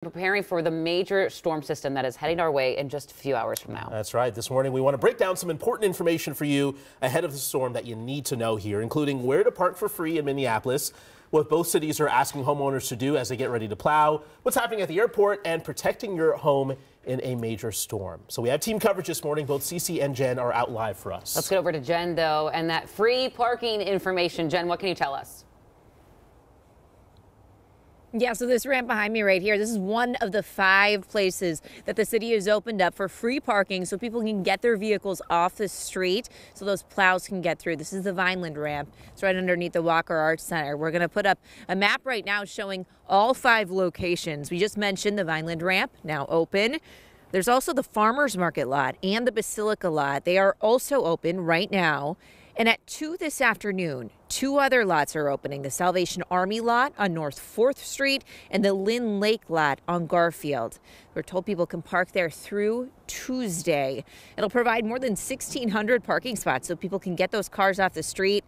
Preparing for the major storm system that is heading our way in just a few hours from now. That's right. This morning, we want to break down some important information for you ahead of the storm that you need to know here, including where to park for free in Minneapolis, what both cities are asking homeowners to do as they get ready to plow, what's happening at the airport, and protecting your home in a major storm. So we have team coverage this morning. Both Cece and Jen are out live for us. Let's get over to Jen, though, and that free parking information. Jen, what can you tell us? Yeah, so this ramp behind me right here, this is one of the 5 places that the city has opened up for free parking so people can get their vehicles off the street so those plows can get through. This is the Vineland ramp. It's right underneath the Walker Arts Center. We're going to put up a map right now showing all 5 locations. We just mentioned the Vineland ramp, now open. There's also the Farmers Market lot and the Basilica lot. They are also open right now. And at 2 this afternoon, 2 other lots are opening, the Salvation Army lot on North 4th Street and the Lynn Lake lot on Garfield. We're told people can park there through Tuesday. It'll provide more than 1,600 parking spots so people can get those cars off the street.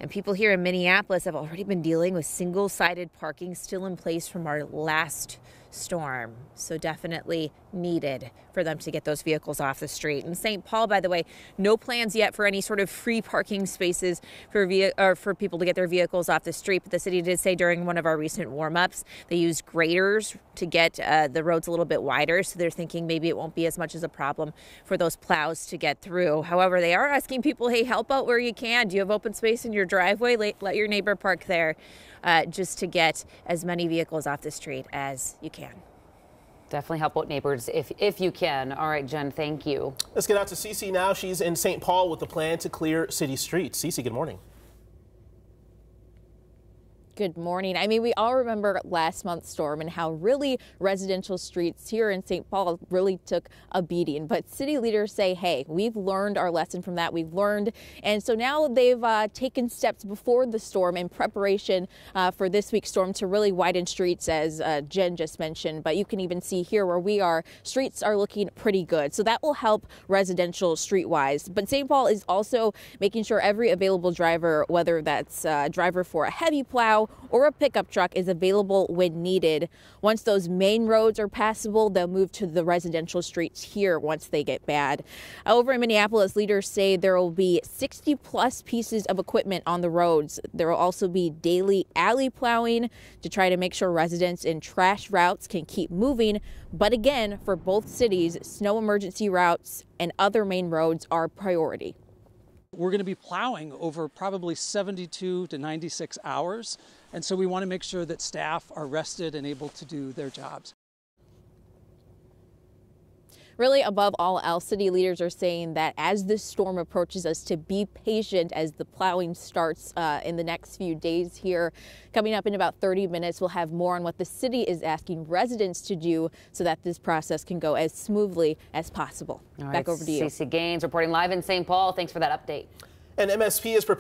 And people here in Minneapolis have already been dealing with single-sided parking still in place from our last storm. So definitely needed for them to get those vehicles off the street. In St. Paul, by the way, no plans yet for any sort of free parking spaces for people to get their vehicles off the street. But the city did say during one of our recent warm-ups, they used graders to get the roads a little bit wider. So they're thinking maybe it won't be as much as a problem for those plows to get through. However, they are asking people, hey, help out where you can. Do you have open space in your driveway? Let your neighbor park there just to get as many vehicles off the street as you can. Definitely help out neighbors if you can. All right, Jen, thank you. Let's get out to Cece now. She's in St. Paul with the plan to clear city streets. Cece, good morning. Good morning. I mean, we all remember last month's storm and how really residential streets here in St. Paul really took a beating. But city leaders say, hey, we've learned our lesson from that. We've learned. And so now they've taken steps before the storm in preparation for this week's storm to really widen streets, as Jen just mentioned. But you can even see here where we are, streets are looking pretty good. So that will help residential streetwise. But St. Paul is also making sure every available driver, whether that's a driver for a heavy plow or a pickup truck, is available when needed. Once those main roads are passable, they'll move to the residential streets here once they get bad. Over in Minneapolis, leaders say there will be 60 plus pieces of equipment on the roads. There will also be daily alley plowing to try to make sure residents in trash routes can keep moving. But again, for both cities, snow emergency routes and other main roads are priority. We're going to be plowing over probably 72 to 96 hours. And so we want to make sure that staff are rested and able to do their jobs. Really, above all else, city leaders are saying that as this storm approaches us, to be patient as the plowing starts in the next few days here. Coming up in about 30 minutes, we'll have more on what the city is asking residents to do so that this process can go as smoothly as possible. All right, back over to you. Cece Gaines reporting live in St. Paul. Thanks for that update. And MSP is prepared